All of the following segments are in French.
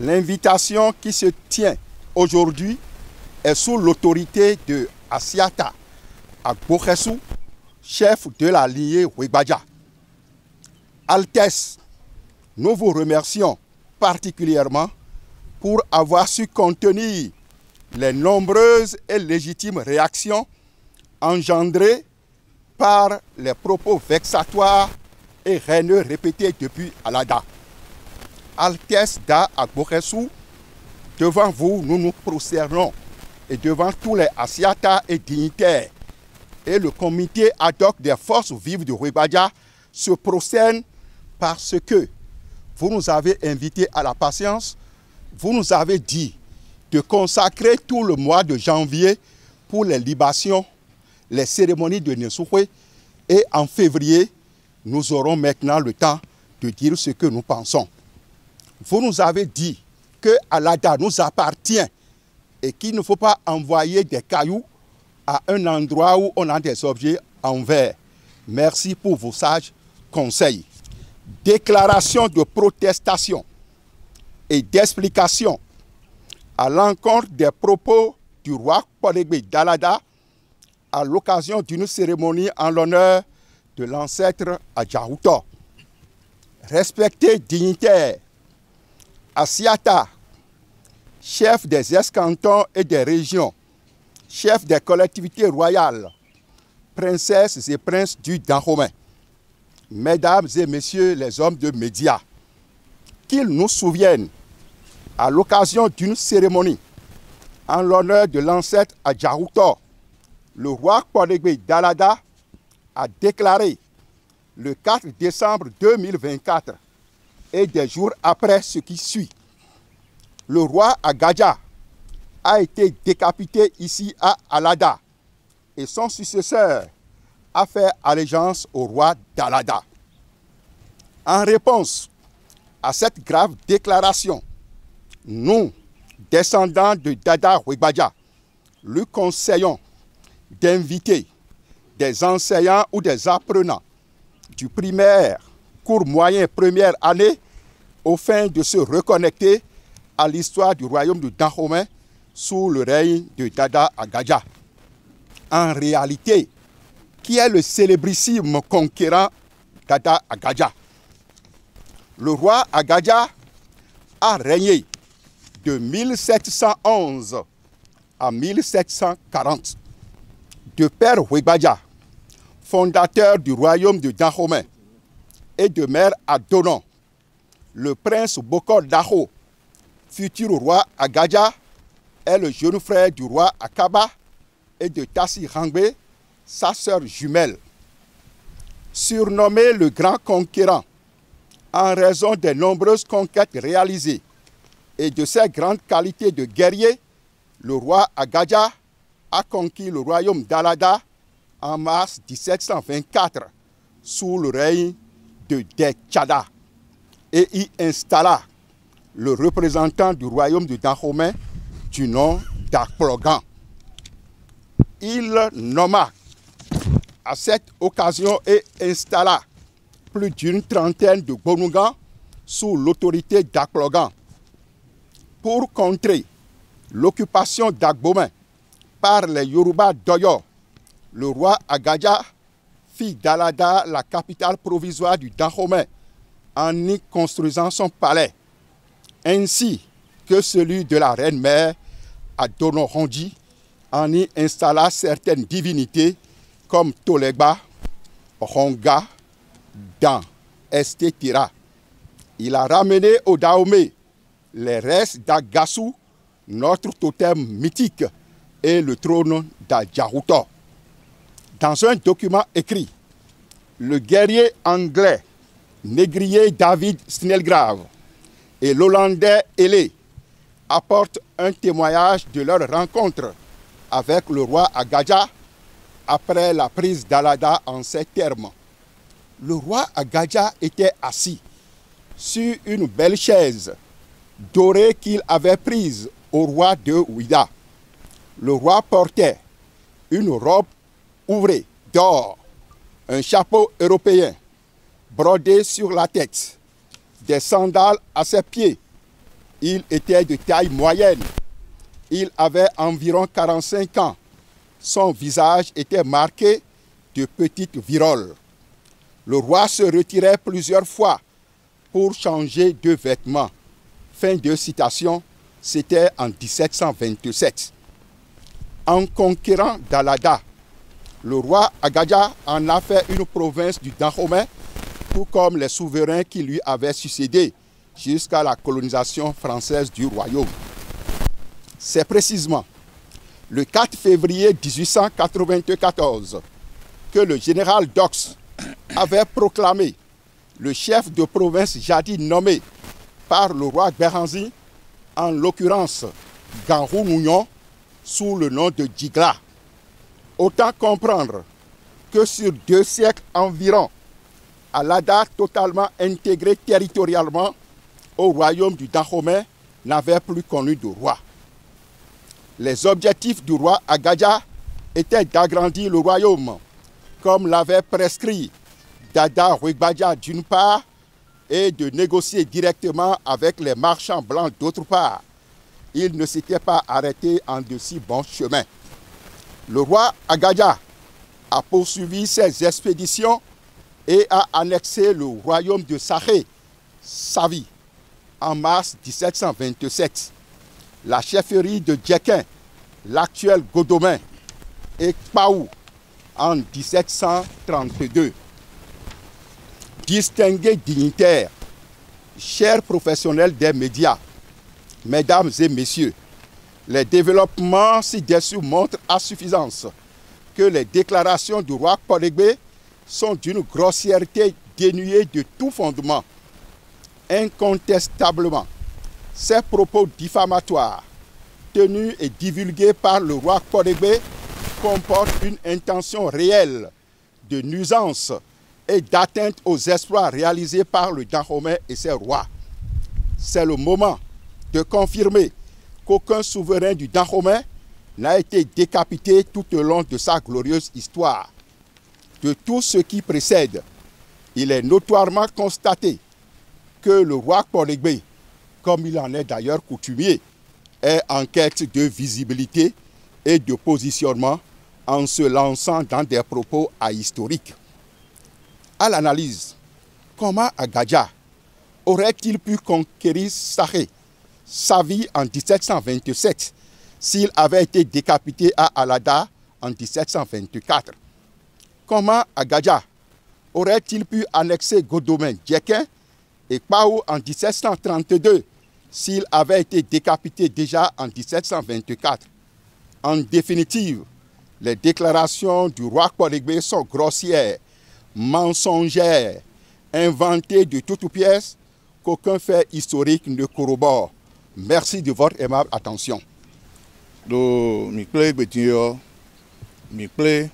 L'invitation qui se tient aujourd'hui est sous l'autorité de Assiata Agbokhessou, chef de la lignée Wegbadia. Altesse, nous vous remercions particulièrement pour avoir su contenir les nombreuses et légitimes réactions engendrées par les propos vexatoires et haineux répétés depuis Alada. Altesse Da Agbokhessou, devant vous, nous nous prosternons et devant tous les Assiata et dignitaires et le comité ad hoc des forces vives de Wegbadia se prosterne parce que vous nous avez invités à la patience, vous nous avez dit de consacrer tout le mois de janvier pour les libations, les cérémonies de Nsoukhwe, et en février, nous aurons maintenant le temps de dire ce que nous pensons. Vous nous avez dit que Alada nous appartient et qu'il ne faut pas envoyer des cailloux à un endroit où on a des objets en verre. Merci pour vos sages conseils. Déclaration de protestation et d'explication à l'encontre des propos du roi Podegbe d'Alada à l'occasion d'une cérémonie en l'honneur de l'ancêtre Adjaouto. Respectés dignitaires, Assiata, chef des ex-cantons et des régions, chef des collectivités royales, princesses et princes du Dahomey, mesdames et messieurs les hommes de médias, qu'ils nous souviennent, à l'occasion d'une cérémonie en l'honneur de l'ancêtre Adjaouto, le roi Podegbe d'Alada a déclaré le 4 décembre 2024 et des jours après ce qui suit. Le roi Agadja a été décapité ici à Alada et son successeur a fait allégeance au roi d'Alada. En réponse à cette grave déclaration, nous, descendants de Dada Wegbadia, lui conseillons d'inviter des enseignants ou des apprenants du primaire, cours moyen, première année, au fin de se reconnecter à l'histoire du royaume de Dahomey sous le règne de Dada Agadja. En réalité, qui est le célébrissime conquérant Dada Agadja? Le roi Agadja a régné de 1711 à 1740. De père Wegbadia, fondateur du royaume de Dahomey, et de mère Adonon, le prince Bokor Daho, futur roi Agadja, est le jeune frère du roi Akaba et de Tassi Rangbe, sa sœur jumelle. Surnommé le grand conquérant en raison des nombreuses conquêtes réalisées et de ses grandes qualités de guerrier, le roi Agadja a conquis le royaume d'Alada en mars 1724 sous le règne de Detchada et y installa le représentant du royaume de Dahomey du nom d'Akplogan. Il nomma à cette occasion et installa plus d'une trentaine de Gonougan sous l'autorité d'Akplogan pour contrer l'occupation d'Agbomey par les Yoruba d'Oyo. Le roi Agadja fit d'Alada la capitale provisoire du Dahomey en y construisant son palais, ainsi que celui de la reine-mère Adonohondi, en y installa certaines divinités comme Tolegba, Honga, Dan, etc. Il a ramené au Dahomey les restes d'Agassou, notre totem mythique, et le trône d'Adjaouto. Dans un document écrit, le guerrier anglais négrier David Snellgrave et l'Hollandais Hélé apportent un témoignage de leur rencontre avec le roi Agadja après la prise d'Alada en ces termes. Le roi Agadja était assis sur une belle chaise dorée qu'il avait prise au roi de Ouida. Le roi portait une robe ouvrée d'or, un chapeau européen, brodé sur la tête, des sandales à ses pieds, Il était de taille moyenne. Il avait environ 45 ans. Son visage était marqué de petites viroles. Le roi se retirait plusieurs fois pour changer de vêtements. Fin de citation, c'était en 1727. En conquérant Dalada, le roi Agadia en a fait une province du Dahomey, tout comme les souverains qui lui avaient succédé jusqu'à la colonisation française du royaume. C'est précisément le 4 février 1894 que le général Dox avait proclamé le chef de province jadis nommé par le roi Béhanzin, en l'occurrence Ganrou Mounion, sous le nom de Djigla. Autant comprendre que sur 2 siècles environ, Alada, totalement intégré territorialement au royaume du Dahomey, n'avait plus connu de roi. Les objectifs du roi Agadia étaient d'agrandir le royaume, comme l'avait prescrit Dada Ruigbadia d'une part, et de négocier directement avec les marchands blancs d'autre part. Il ne s'était pas arrêté en de si bons chemins. Le roi Agadia a poursuivi ses expéditions et a annexé le royaume de Sahé, Savi, en mars 1727. La chefferie de Djekin, l'actuel Godomain, et Kpaou en 1732. Distingués dignitaires, chers professionnels des médias, mesdames et messieurs, les développements ci-dessus montrent à suffisance que les déclarations du roi Korégbé sont d'une grossièreté dénuée de tout fondement. Incontestablement, ces propos diffamatoires tenus et divulgués par le roi Korégbé comportent une intention réelle de nuisance et d'atteinte aux exploits réalisés par le Dahomey et ses rois. C'est le moment de confirmer qu'aucun souverain du Dahomey n'a été décapité tout au long de sa glorieuse histoire. De tout ce qui précède, il est notoirement constaté que le roi Korégbé, comme il en est d'ailleurs coutumier, est en quête de visibilité et de positionnement en se lançant dans des propos ahistoriques. À l'analyse, comment Agadia aurait-il pu conquérir Sahé, Savi en 1727, s'il avait été décapité à Alada en 1724? Comment Agadia aurait-il pu annexer Godomain, Djekin et Kpaou en 1732, s'il avait été décapité déjà en 1724? En définitive, les déclarations du roi Korégbé sont grossières, mensongères, inventées de toutes pièces qu'aucun fait historique ne corrobore. Merci de votre aimable attention. Do mi plaît betio, mi plaît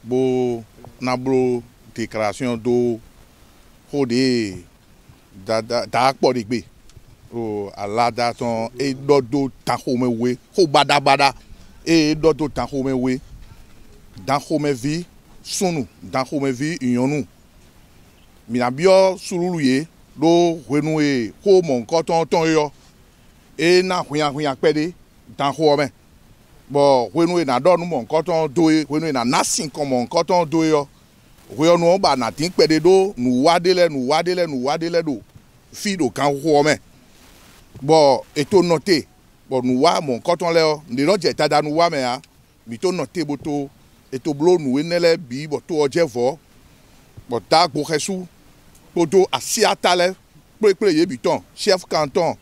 bo nablo déclaration do hode da Korégbé o Alada ton e dodo Dahomey we ho bada e dodo Dahomey we Dahomey vi sunu Dahomey vi inyonu minabio sululuye do renoué ho mon coton ton yo e na huya pede Dahomey bon renoué na do nu mon coton doé renoué na nasin comme mon coton doé yo no ba na tin pede do nu wadele do fi do kan Dahomey bon eto noté bon nu wa mon coton le ni no je tada nu wa me a mi to noté boto eto blo nu enele bi boto ojevo bota gbo jesu boto asiatale pre ye biton chef canton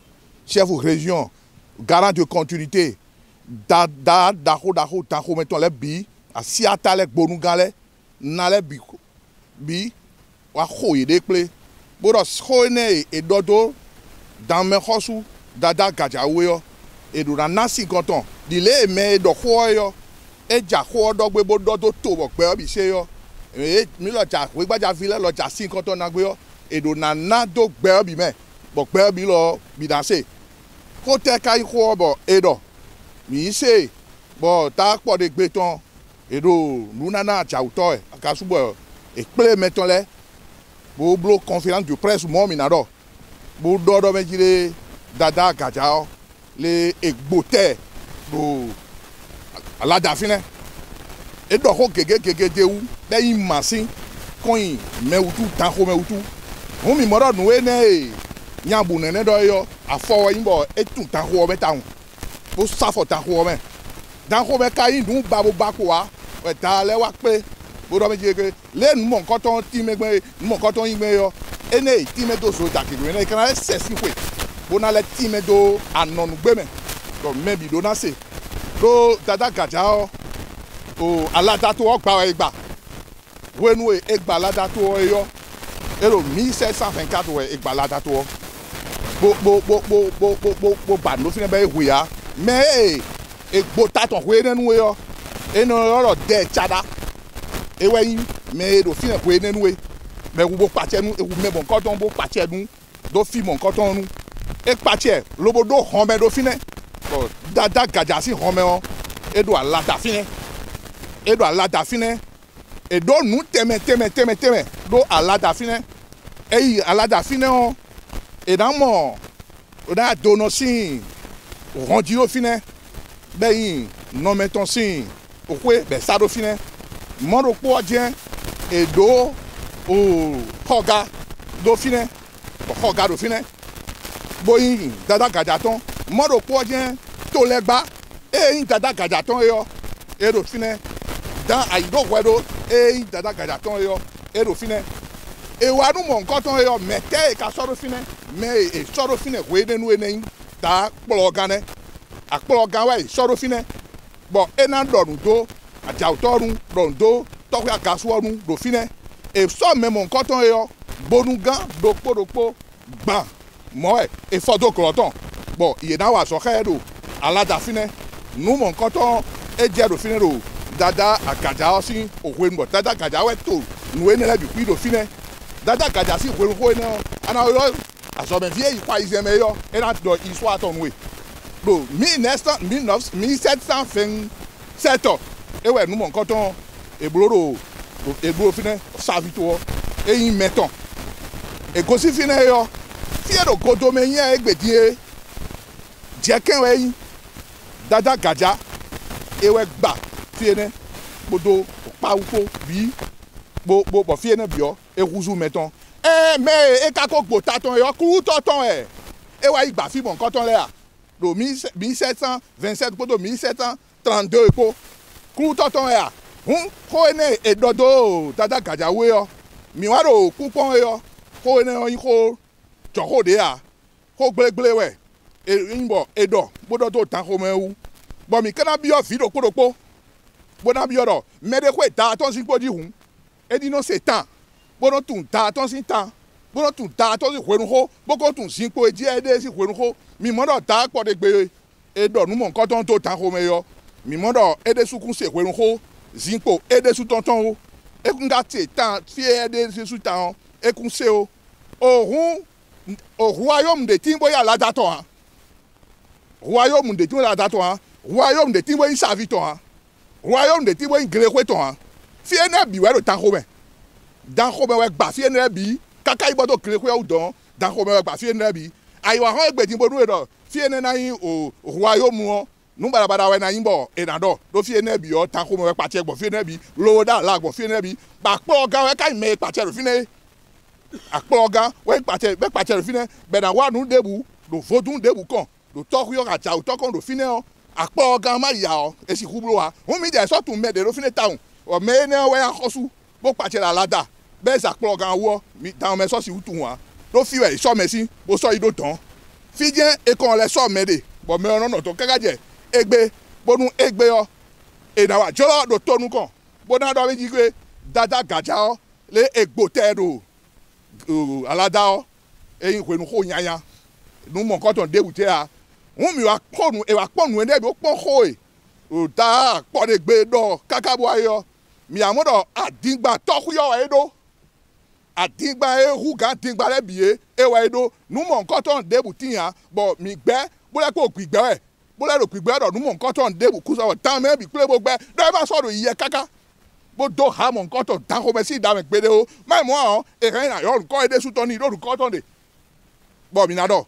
chef région garant de continuité daho Dahomey ton le bi asiatale gbonu gale nale bi wa khoye de ple bodo khoene e dodo dans mes hosu dada gajawe yo e do na nasi canton dile me do khoyo e ja kho do gbe bo do to bo pe bi se yo e mi lo ja we gbaja vile lo ja sin canton na gbe yo e do na do gbe bi me bo pe bi lo bi danse ko te kai kho bo e do mi se bo ta Korégbé ton e do lunana ja uto e akasubo e ple meton le bo blo conférence de presse mo mi na do bo do me jire dada gadza le egbote do alada fine e do ho gege dewu be yin masin koyin mewutu tan ho mewutu ho mi moro nu ene nyabu nene do yo afo yin bo etun tan ho be taun bo safo tan ho me dan ho be kayin dun babo bako wa e ta le wa pe bo do me je le nu mo nkan ton ti me gbe nu mo nkan ton yin gbe yo ene ti me do so dakiru ene kan se si pe bona le ti me do anonu gbe me to me bi do na se do dada gadza o alada to o gba egba wenu egba alada to o yo ero 1724 we egba alada to o bo ba no fine be hu ya me egbo taton we nenu yo eno oro de chada ewe yin me do fine we nenu we me wo pache nu ewu me bon koton bo pache nu do fi mon koton nu e pache lobodo hon me do fine dada gadza si hon me o edo alada fine edo nu teme do alada fine eyi alada fine o edamo oda dono sin oranji o fine beyin no meton sin okwe be sado fine moro po je edo o hoga do fine boyin dada gadza ton moro po je to legba eyin dada gadza ton yo edo fine dan ayido wedo dada gadza ton yo edo fine e wa nu mo nkan ton yo mete e ka soro fine me e soro fine we nenu enen da plogan we soro fine bo ena dorun do aja otorun rondo to we akasu orun do fine e so me mo nkan ton yo bonugan do podopo gban mo e fodo kloton bo iye na wa so khedo alada fine nu mo nkan ton e je do fine ro dada gadza si ohwenbo dada gadza we to nu enele bi kwido fine dada gadza si ohwenbo ene ana yo aso me vie ikwa izeme yo ena do iso aton we do mi next mi set something seto ewe nu mo nkan ton egboro fine savito eyin meton egosi fine yo fiero godo me yen egbedie je kenwe yin dada gadza ewe gba fiene bodo pa uko bi bo fiene bio e ruzu meton me e ka ko gbo taton yo kuru toton e wa igba fi bon koton le a do 1727 bodo 1732 ko kuru toton a ko ene e dodo dada gadza we yo mi wa ro kupon yo ko ene yin ko joko de a ko gbelegble we e nbo edo bodo to tan ko mewu bo mi kana bi o fi do podopo bona bi oro mede ko ta ton sin podi hun e di no se tan bono tun ta ton sin tan bono tun ta ton sin hwerun ho boko tun sin po eji ede sin hwerun ho mi modo ta po de gbe e do nu mo nkan ton to tan ho me yo mi modo ede su kun se hwerun ho zin po ede su tonton o e kun ga te tan fi ede su tan e kun se o royaume de timbo ya la dato ha royaume de timbo la dato ha royaume de timbo in savito ha royaume de timbo in grekwe to ha fi ene bi we do tan ho me dan ho me we gba fi ene bi kaka ibo to grekwe o don dan ho me we gba fi ene bi ayiwa ho egbe timbo nu do fi ene na yin o royaume o nu barabara we na yin bo enado do fi ene bi o tan ho me we pa che gbo fi ene bi lo da la gbo fi ene bi pa po ga we kai me pa che ro fi ne akpọga we kpache fine be na wa nu debu do vodun debu kan do tok yo aja o tok kan do fine o akpọga ma ya o esi kublo wa o mi je so tun me de do fine town o me ne we akosu bo kpache la lada be za akpọga wo mi town me so si utu wa do fi we so me si bo so ido tan fi je e kan le so me de bo me ono to kagaje egbe bonu egbe o e na wa jolo do tonu kan bo na do mi ji gbe dada gadza o le egbo tedo alada o eyin hwenu ho nyanya nu mo nkan ton debute a won mi wa ponu e wa ponu ene bi o pon ho o da po de gbe do kakabo ayo mi amodo adingba tokuyo edo adingba e hu ga dingba le biye e wa edo nu mo nkan ton debute yan bo mi gbe bo le ko gbigbe e bo le ro gbigbe do nu mo nkan ton debu ku so tan me bi kule bo gbe do e ba so do iye kaka bo do ha mon koto dan ko be si da me gbede o mai mo e kan na yo ko ede su to ni do ko to de bo mi na do